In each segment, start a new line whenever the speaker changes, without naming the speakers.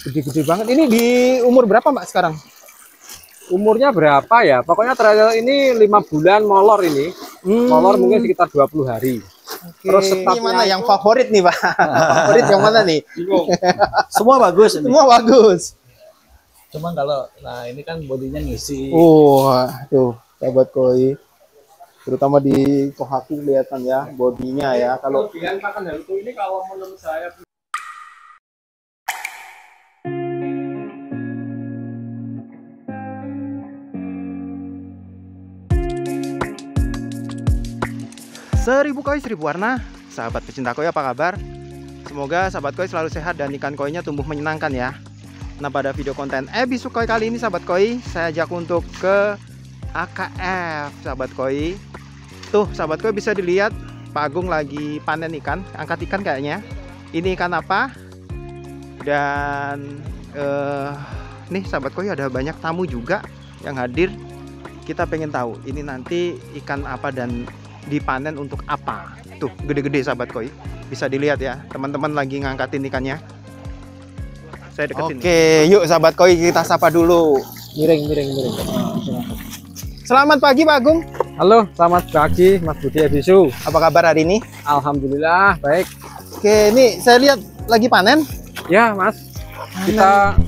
Gede-gede banget. Ini di umur berapa Mbak sekarang?
Umurnya berapa ya? Pokoknya trial ini 5 bulan molor ini. Molor mungkin sekitar 20 hari.
Oke.
Terus
Ini mana yang
itu...
favorit nih Pak? Favorit yang mana nih?
Semua bagus ini.
Semua bagus.
Cuman kalau ini kan bodinya ngisi.
Tuh sahabat koi. Terutama di Kohaku kelihatan ya bodinya ya. Kalau
kelebihan pakan Haruto ini kalau menurut saya
seribu koi seribu warna, sahabat pecinta koi apa kabar? Semoga sahabat koi selalu sehat dan ikan koinya tumbuh menyenangkan ya. Nah pada video konten episode koi kali ini sahabat koi, saya ajak untuk ke AKF sahabat koi. Tuh sahabat koi bisa dilihat Pak Agung lagi panen ikan, angkat ikan kayaknya. Ini ikan apa? Dan nih sahabat koi ada banyak tamu juga yang hadir. Kita pengen tahu ini nanti ikan apa dan dipanen untuk apa. Tuh gede-gede sahabat koi, bisa dilihat ya teman-teman lagi ngangkatin ikannya. Saya deketin. Oke, yuk sahabat koi kita sapa dulu. Miring. Selamat pagi Pak Agung.
Halo, selamat pagi Mas Budi Ebisu.
Apa kabar hari ini?
Alhamdulillah baik.
Oke, ini saya lihat lagi panen.
Ya Mas, kita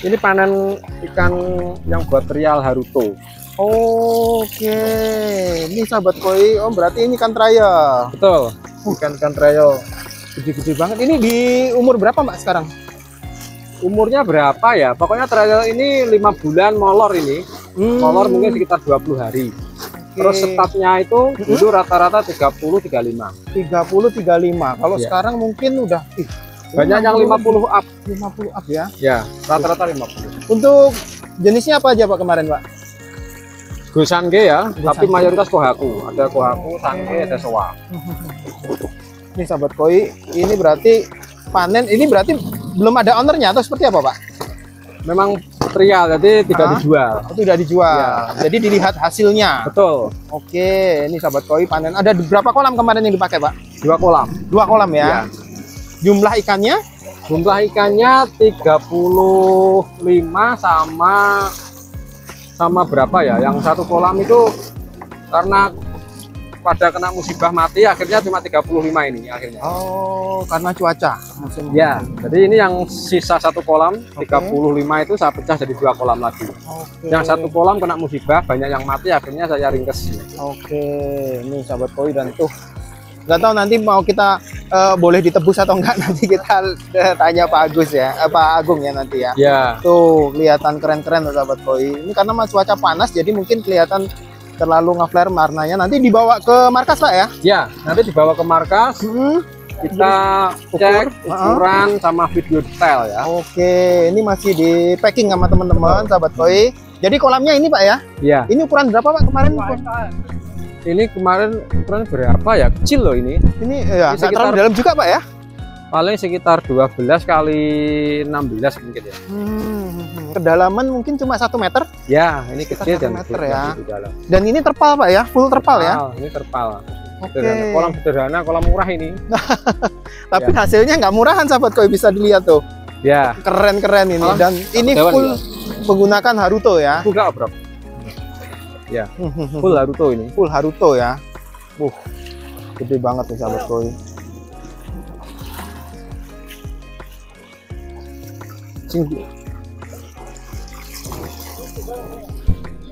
ini panen ikan yang buat trial Haruto.
Oke, ini sahabat koi. Oh berarti ini ikan trial.
Betul, ikan trial.
Gede-gede banget. Ini di umur berapa Mbak sekarang?
Umurnya berapa ya? Pokoknya trial ini 5 bulan molor ini. Molor mungkin sekitar 20 hari. Terus setapnya itu dulu rata-rata 30-35.
30-35. Kalau sekarang mungkin udah
banyak yang 50 up.
50 up ya?
Ya, rata-rata 50.
Untuk jenisnya apa aja Pak kemarin Pak?
Gosange ya, tapi mayoritas Kohaku. Ada Kohaku, Sange, ada Soa.
Ini sahabat koi, ini berarti panen, ini berarti belum ada ownernya atau seperti apa Pak?
Memang trial, jadi tidak dijual.
Itu udah dijual. Ya. Jadi dilihat hasilnya.
Betul.
Oke, ini sahabat koi panen. Ada berapa kolam kemarin yang dipakai Pak?
2 kolam.
2 kolam ya. Ya. Jumlah ikannya?
Jumlah ikannya 35 sama berapa ya? Yang satu kolam itu karena pada kena musibah mati, akhirnya cuma 35 ini akhirnya.
Oh, karena cuaca musim.
Ya, jadi ini yang sisa satu kolam 35 itu saya pecah jadi 2 kolam lagi. Yang satu kolam kena musibah, banyak yang mati, akhirnya saya ringkes.
Ini sahabat koi dan tuh nggak tahu nanti mau kita boleh ditebus atau enggak, nanti kita tanya Pak Agus ya, Pak Agung ya nanti ya.
Ya.
Tuh kelihatan keren-keren sahabat koi. Ini karena cuaca panas jadi mungkin kelihatan terlalu nge-flare warnanya. Nanti dibawa ke markas Pak ya?
Ya, nanti dibawa ke markas. Kita cek ukuran sama video detail ya.
Oke, ini masih di packing sama teman-teman sahabat koi. Jadi kolamnya ini Pak ya?
Iya.
Ini ukuran berapa Pak kemarin?
Ini kemarin ukuran berapa ya? Kecil loh ini.
Ini ya, nggak terlalu dalam juga Pak ya?
Paling sekitar 12 kali 16 mungkin ya.
Kedalaman mungkin cuma 1 meter?
Ya, ini kecil
1 meter ya.
Dan
ini terpal Pak ya? Full terpal ya?
Ini terpal.
Oke.
Kolam sederhana, kolam murah ini.
Tapi hasilnya nggak murahan sahabat koi, bisa dilihat tuh.
Ya.
Keren-keren ini. Dan ini full menggunakan Haruto ya?
Enggak, bro. Ya, full Haruto ini.
Full Haruto ya. Gede banget nih sahabat koi.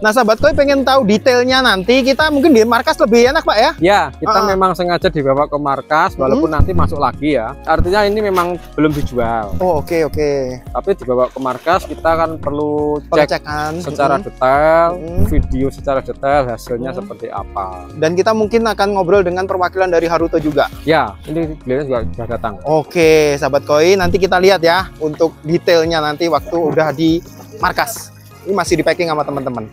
Nah sahabat koi pengen tahu detailnya nanti, kita mungkin di markas lebih enak Pak ya?
Ya, kita memang sengaja dibawa ke markas walaupun nanti masuk lagi ya. Artinya ini memang belum dijual.
Oh oke.
Tapi dibawa ke markas kita kan perlu cek secara detail, video secara detail hasilnya seperti apa. Dan
kita mungkin akan ngobrol dengan perwakilan dari Haruto juga.
Ya, ini beliau juga sudah datang.
Oke sahabat koi, nanti kita lihat ya untuk detailnya nanti waktu udah di markas. Ini masih di packing sama teman-teman.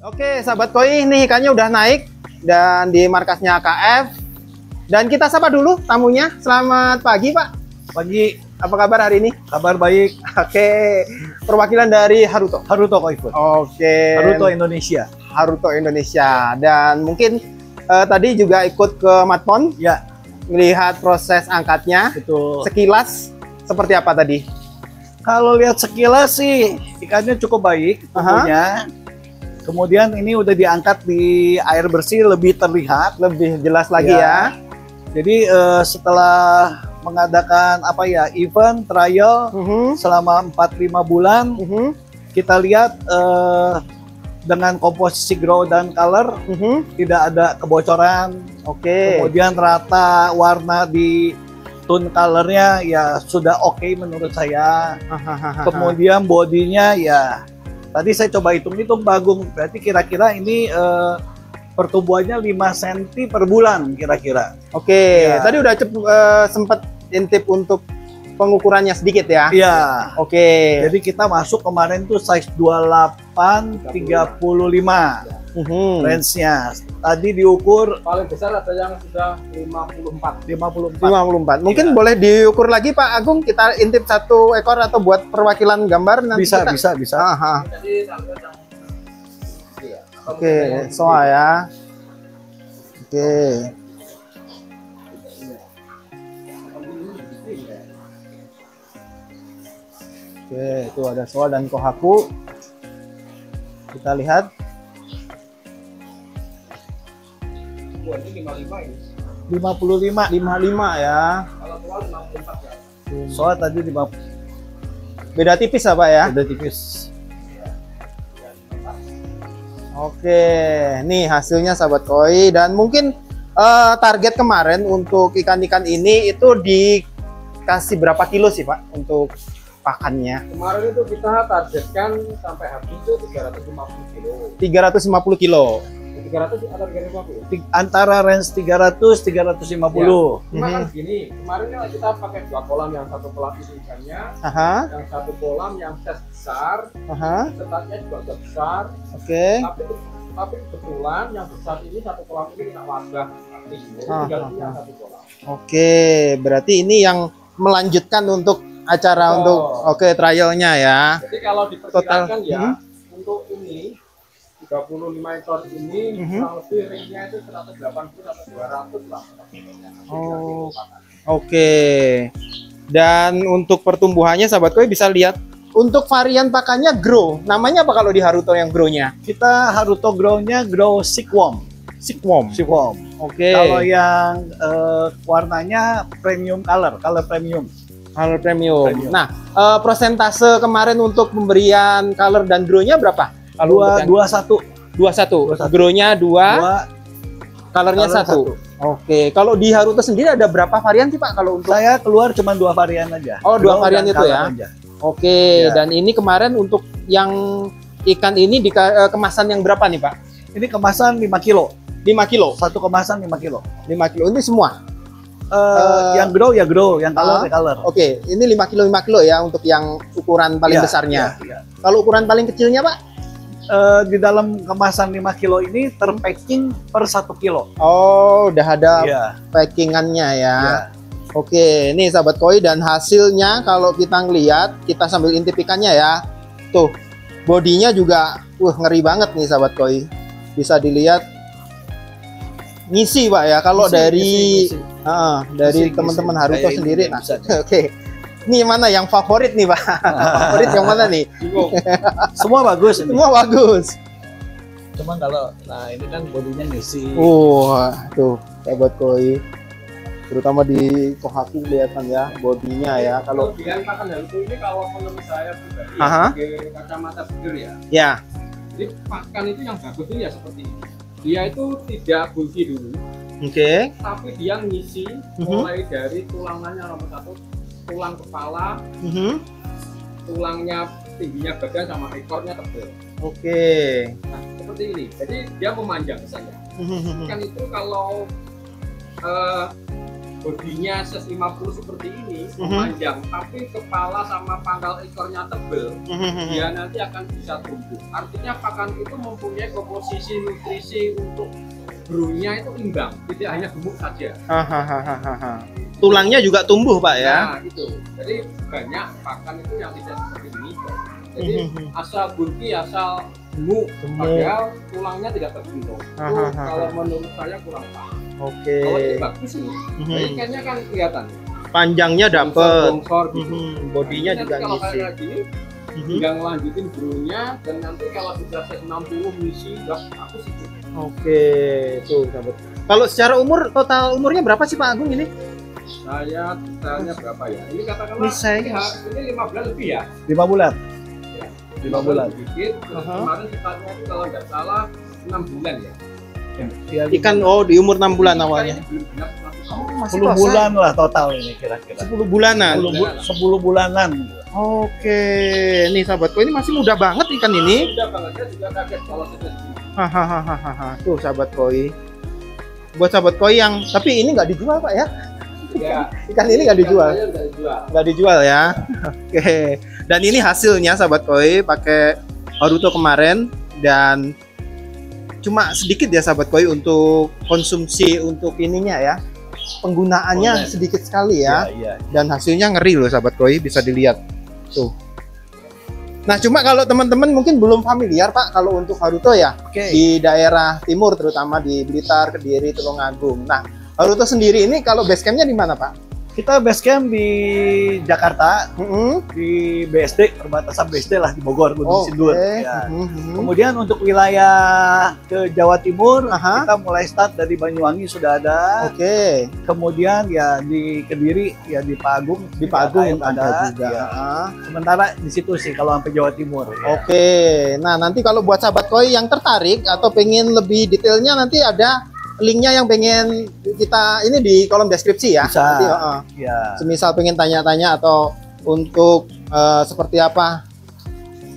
Oke sahabat koi, ini ikannya udah naik dan di markasnya KF. Dan kita sapa dulu tamunya. Selamat pagi Pak.
Pagi.
Apa kabar hari ini?
Kabar baik.
Oke. Perwakilan dari Haruto.
Haruto Koifun.
Oke.
Haruto Indonesia.
Haruto Indonesia. Dan mungkin tadi juga ikut ke Matpon,
Ya,
melihat proses angkatnya.
betul.
Sekilas seperti apa tadi?
Kalau lihat sekilas sih ikannya cukup baik tumbuhnya. Kemudian ini udah diangkat di air bersih, lebih terlihat.
Lebih jelas lagi
Ya.
ya.
Jadi setelah mengadakan event trial selama 4-5 bulan, kita lihat dengan komposisi grow dan color tidak ada kebocoran.
Oke.
Kemudian rata warna di tone colornya ya sudah oke menurut saya. Kemudian bodinya ya tadi saya coba hitung-hitung Bagong, berarti kira-kira ini pertumbuhannya 5 cm per bulan kira-kira.
Oke.
Ya.
Tadi udah sempat intip untuk pengukurannya sedikit ya.
Iya.
Oke.
Jadi kita masuk kemarin tuh size 28 35 range-nya. Tadi diukur
Paling besar ada yang sudah 54.
54.
54. Mungkin
Iya.
boleh diukur lagi Pak Agung, kita intip 1 ekor atau buat perwakilan gambar nanti
Bisa,
kita...
bisa.
Aha.
Jadi sampai yang
Oke, soa ya. Oke. Oke, itu ada soa dan kohaku. Kita lihat.
ini 55 ini.
55.
55 ya.
Kalau tua 54 ya.
Soal tadi 50
Beda tipis ya Pak ya?
udah tipis.
Oke, nih hasilnya sahabat koi, dan mungkin target kemarin untuk ikan-ikan ini itu dikasih berapa kilo sih Pak untuk pakannya?
Kemarin itu kita targetkan sampai habis itu 350 kilo.
350 kilo.
300 atau 350?
Antara range 300 350.
Cuma kan gini, kemarin kan kita pakai 2 kolam, yang satu kolam itu ikannya,
Aha,
yang satu kolam yang size besar,
aha.
setatnya juga agak besar,
Oke.
tapi kebetulan yang besar ini satu kolam ini kena wabah mati, tinggal punya satu kolam.
Oke, berarti ini yang melanjutkan untuk acara untuk trialnya ya.
Jadi kalau diperkirakan
Total,
ya, untuk ini 35 ekor ini kurang lebih ringnya itu 180 sampai 200 lah.
Oh, oke. Dan untuk pertumbuhannya sahabat koi bisa lihat untuk varian pakannya grow. Namanya apa kalau di Haruto yang grow-nya?
Kita Haruto grow-nya grow silkworm.
Silkworm.
Silkworm.
Oke.
Kalau yang warnanya premium color premium.
Color premium.
Premium.
Nah, persentase kemarin untuk pemberian color dan grow-nya berapa? Kalau untuk yang
21.
21. Grow-nya 2, colornya
color
1. Oke. Kalau di Haruto sendiri ada berapa varian sih Pak kalau untuk?
Saya keluar cuma 2 varian aja.
Oh, 2
Grow
varian
dan
itu
color
ya.
aja.
Oke,
Ya.
dan ini kemarin untuk yang ikan ini di kemasan yang berapa nih Pak?
Ini kemasan 5 kilo.
5 kilo.
Satu kemasan 5 kilo.
5 kilo ini semua.
Yang grow ya grow, yang color ya color.
Oke, ini 5 kilo ya untuk yang ukuran paling
Ya,
besarnya.
ya, ya.
Kalau ukuran paling kecilnya Pak?
Di dalam kemasan 5 kilo ini terpacking per 1 kilo.
Oh, udah ada
Iya.
packingannya ya.
Ya.
Oke, nih sahabat koi, dan hasilnya kalau kita ngelihat, kita sambil intip ikannya ya. Tuh, bodinya juga ngeri banget nih sahabat koi. Bisa dilihat ngisi Pak ya. Kalau
Ngisi,
dari
ngisi.
dari
Ngisi,
teman-teman
ngisi.
Haruto
Kayak
sendiri.
ini
Nah,
bisa nih.
oke. Ini mana yang favorit nih Pak? Favorit yang mana nih?
Semua bagus ini.
Semua bagus.
Cuman kalau ini kan bodinya ngisi.
Tuh sahabat koi. Terutama di Kohaku kelihatan ya bodinya ya. Kalau
Kelebihan pakan Haruto ini kalau menurut saya pribadi
Aha.
sebagai kacamata seger ya.
ya,
Jadi pakan itu yang bagus itu ya seperti ini. Dia itu tidak bulky dulu,
oke.
tapi dia ngisi mulai dari tulangannya nomor 1, tulang kepala, tulangnya tingginya badan sama ekornya tebal.
Oke.
Nah, seperti ini. Jadi dia memanjang saya. Kan itu kalau bodinya 50 seperti ini memanjang, tapi kepala sama pangkal ekornya tebal, dia nanti akan bisa tumbuh. Artinya pakan itu mempunyai komposisi nutrisi untuk grow-nya itu imbang, tidak hanya gemuk saja.
tulangnya juga tumbuh Pak ya.
Nah, itu. Jadi banyak pakan itu yang tidak seperti ini. Jadi asal bunti, asal gemuk, padahal tulangnya tidak terbentuk. Itu kalau menurut saya kurang pas.
Oke.
Kalau ini bagus ini. Jadi ikannya kan kelihatan.
Panjangnya dapet.
Bongsor gitu.
Bodinya
Nanti
juga
kalau
ngisi.
kayak gini, tinggal ngelanjutin burunya dan nanti kalau sudah set 60 misi udah aku sih.
Oke, tuh sahabat. Kalau secara umur, total umurnya berapa sih Pak Agung ini?
Saya misalnya berapa ya? Ini katakanlah
Misalnya.
ini 5 bulan lebih ya.
5 bulan.
Ya,
5 bulan.
Sedikit. Terus kemarin startnya itu kalau nggak salah 6 bulan ya.
Ikan di umur 6 bulan awalnya.
Ikan ini belum genap
10 bulan lah total ini kira-kira.
10 bulanan.
10 bulanan.
Oke, nih sahabatku ini masih muda banget ikan ini.
Udah banget ya, juga kaget kalau sudah segini.
Hahaha. Tuh sahabat koi. Buat sahabat koi yang tapi ini nggak dijual Pak ya?
Ya.
Ikan ini nggak dijual.
Ikan saya nggak dijual.
Nggak dijual ya. Oke. Dan ini hasilnya sahabat koi pakai Haruto kemarin dan cuma sedikit ya sahabat koi untuk konsumsi untuk ininya ya. Penggunaannya sedikit sekali ya.
Iya.
Dan hasilnya ngeri loh sahabat koi, bisa dilihat tuh. Nah cuma kalau teman-teman mungkin belum familiar Pak kalau untuk Haruto ya di daerah timur terutama di Blitar, Kediri, Tulungagung. Nah Haruto sendiri ini kalau base campnya di mana Pak?
Kita base camp di Jakarta, di BSD, perbatasan BSD lah di Bogor, Gunung Sindur. Ya. Kemudian untuk wilayah ke Jawa Timur, kita mulai start dari Banyuwangi sudah ada. Kemudian ya di Kediri, ya di Pagung, ada juga. Ya. Sementara di situ sih kalau sampai Jawa Timur. Ya.
Nah nanti kalau buat sahabat koi yang tertarik atau pengen lebih detailnya nanti ada linknya yang pengen kita ini di kolom deskripsi ya.
Bisa.
Nanti,
ya.
Semisal pengen tanya-tanya atau untuk seperti apa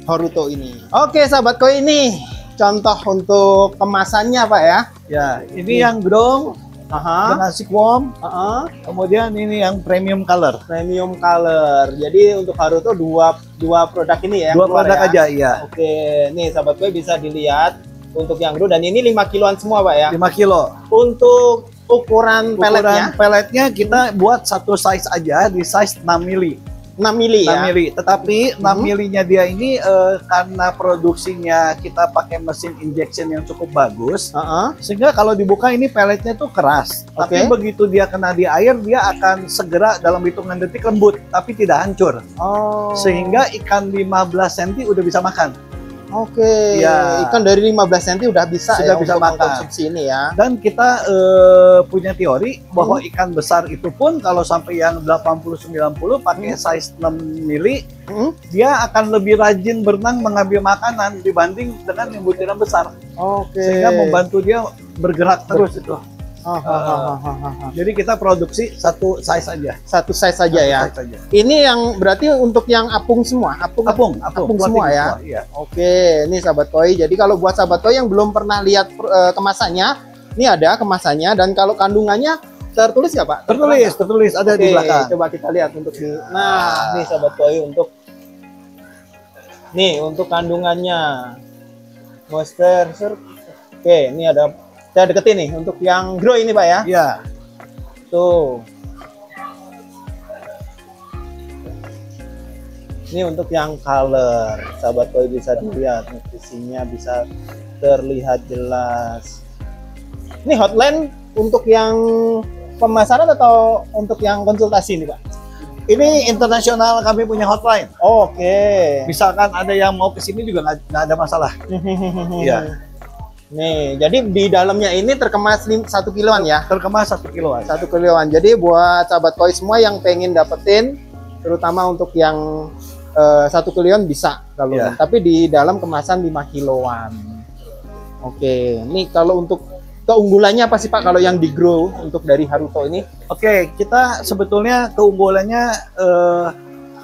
Haruto ini. Oke sahabat koi ini contoh untuk kemasannya Pak ya.
Ya ini yang grong dengan silkworm. Kemudian ini yang premium color.
Premium color. Jadi untuk Haruto dua produk ini ya.
Dua produk aja ya.
Oke, nih sahabat koi bisa dilihat. Untuk yang grow dan ini 5 kiloan semua Pak ya.
5 kilo.
Untuk ukuran
peletnya kita buat satu size aja di size 6 mili.
6 mili ya.
6 mili. Tetapi 6 milinya dia ini karena produksinya kita pakai mesin injection yang cukup bagus, sehingga kalau dibuka ini peletnya tuh keras. Tapi begitu dia kena di air dia akan segera dalam hitungan detik lembut, tapi tidak hancur. Sehingga ikan 15 cm udah bisa makan. Ya. Ikan dari 15 cm udah bisa bisa makan konsumsi ini ya. Dan kita punya teori bahwa ikan besar itu pun kalau sampai yang 80-90 pakai size 6 mili, dia akan lebih rajin berenang mengambil makanan dibanding dengan yang butiran besar. Sehingga membantu dia bergerak terus itu. Jadi kita produksi satu size aja.
Satu size saja ya. Ini yang berarti untuk yang apung semua, apung semua ya.
Iya.
Oke, ini sahabat koi. Jadi kalau buat sahabat koi yang belum pernah lihat kemasannya, ini ada kemasannya dan kalau kandungannya tertulis nggak Pak?
Tertulis ada di belakang.
Coba kita lihat untuk di. Nah, nih sahabat koi untuk kandungannya. Monster. Oke, ini ada. Saya deketin nih untuk yang grow ini Pak ya.
Iya.
Tuh. Ini untuk yang color. Sahabat koi bisa dilihat nutrisinya bisa terlihat jelas. Ini hotline untuk yang pemasaran atau untuk yang konsultasi nih Pak?
Ini internasional, kami punya hotline. Misalkan ada yang mau ke sini juga nggak ada masalah. Iya.
Nih, jadi di dalamnya ini terkemas 1 kiloan ya?
Terkemas 1 kiloan.
1 kiloan. Jadi buat sahabat koi semua yang pengen dapetin, terutama untuk yang 1 kiloan bisa kalau. Tapi di dalam kemasan 5 kiloan. Ini kalau untuk keunggulannya apa sih Pak kalau yang di grow untuk dari Haruto ini?
Kita sebetulnya keunggulannya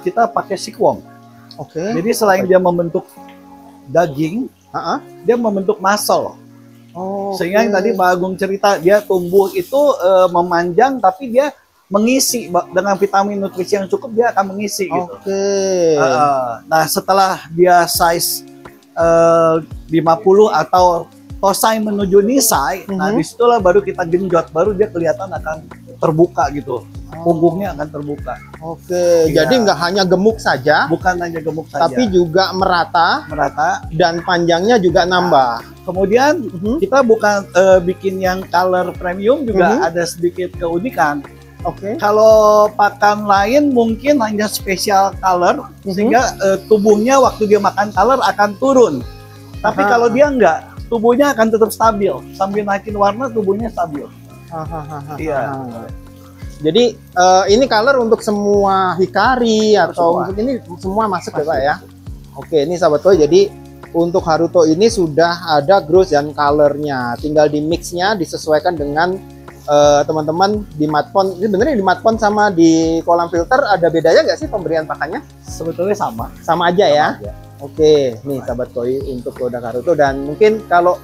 kita pakai silkworm. Jadi selain dia membentuk daging, dia membentuk muscle. Sehingga yang tadi Pak Agung cerita, dia tumbuh itu memanjang tapi dia mengisi dengan vitamin nutrisi yang cukup, dia akan mengisi gitu. Nah setelah dia size 50 atau tosai menuju nisai, nah disitulah baru kita genjot, baru dia kelihatan akan terbuka gitu. Punggungnya akan terbuka.
Oke,
Iya.
jadi nggak hanya gemuk saja,
Bukan hanya gemuk saja.
tapi juga merata
merata.
dan panjangnya juga nambah.
Kemudian kita bukan bikin yang color premium juga ada sedikit keunikan.
Oke.
Kalau pakan lain mungkin hanya spesial color sehingga tubuhnya waktu dia makan color akan turun. Tapi kalau dia enggak, tubuhnya akan tetap stabil. Sambil naikin warna tubuhnya stabil. Iya.
Jadi ini color untuk semua hikari atau
semua.
untuk ini semua masuk ya Pak ya. Oke, ini sahabat koi, jadi untuk Haruto ini sudah ada growth dan colornya. Tinggal di mixnya disesuaikan dengan teman-teman di matpon. Ini benernya di matpon sama di kolam filter ada bedanya nggak sih pemberian pakannya?
Sebetulnya sama.
Sama aja ya.
Sama aja.
Oke, nih sahabat koi untuk produk Haruto, dan mungkin kalau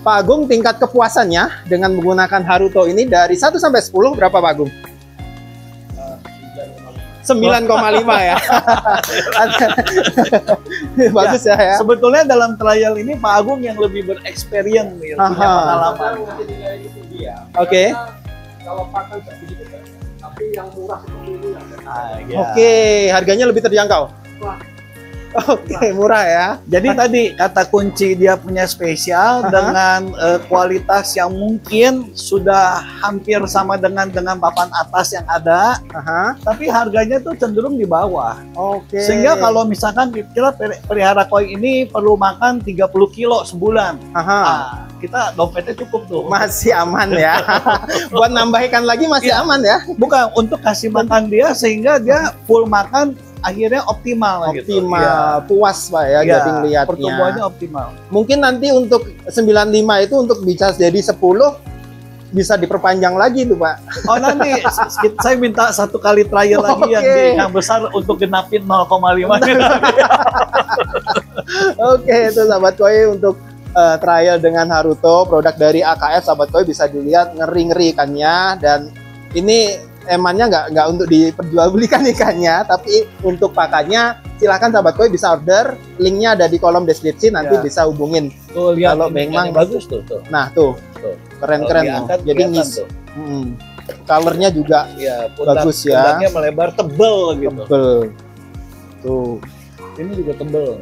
Pak Agung tingkat kepuasannya dengan menggunakan Haruto ini dari 1 sampai 10 berapa Pak Agung? 9,5 ya. Bagus ya.
Sebetulnya dalam trial ini Pak Agung yang lebih berexperience nih, punya pengalaman.
Oke.
Kalau pakan segitu, tapi yang murah seperti ini ada.
Oke, harganya lebih terjangkau. Oke, murah ya.
Jadi tadi kata kunci dia punya spesial dengan kualitas yang mungkin sudah hampir sama dengan papan atas yang ada, tapi harganya tuh cenderung di bawah.
Oke.
Sehingga kalau misalkan kita pelihara koi ini perlu makan 30 kilo sebulan. Nah, kita dompetnya cukup tuh.
Masih aman ya. Buat nambah ikan lagi masih aman ya.
Bukan untuk kasih makan dia sehingga dia full makan, akhirnya optimal gitu.
Puas Pak ya, jadi ngeliatnya.
Pertumbuhannya optimal.
Mungkin nanti untuk 95 itu untuk bisa jadi 10 bisa diperpanjang lagi tuh Pak.
Oh nanti saya minta 1 kali trial lagi yang besar untuk genapin 0,5.
Oke, itu sahabat koi untuk trial dengan Haruto, produk dari AKF. Sahabat koi bisa dilihat ngeri-ngeri ikannya, dan ini emannya nggak untuk diperjualbelikan ikannya, tapi untuk pakannya silahkan sahabat koi bisa order, linknya ada di kolom deskripsi, nanti bisa hubungin.
Tuh lihat,
kalau memang
bagus tuh.
Nah tuh keren-keren tuh. Jadi ngis. Colornya juga bagus ya.
Pundaknya melebar, tebel gitu.
Tebel. Tuh.
Ini juga tebel.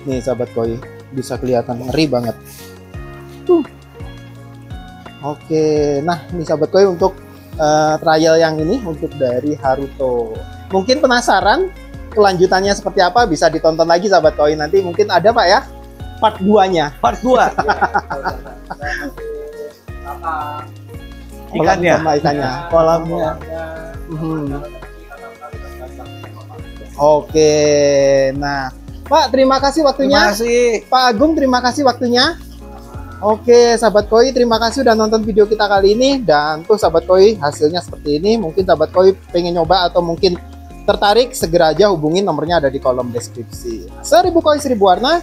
Nih sahabat koi bisa kelihatan ngeri banget. Oke, nah ini sahabat koi untuk trial yang ini untuk dari Haruto. Mungkin penasaran kelanjutannya seperti apa, bisa ditonton lagi sahabat koi. Nanti mungkin ada Pak ya part 2-nya.
Part 2. Ikannya, kolamnya. Oke, nah Pak terima kasih waktunya. Terima kasih.
Pak Agung terima kasih waktunya. Oke, sahabat koi, terima kasih udah nonton video kita kali ini. Dan tuh sahabat koi, hasilnya seperti ini. Mungkin sahabat koi pengen nyoba atau mungkin tertarik, segera aja hubungin, nomornya ada di kolom deskripsi. 1000 koi 1000 warna.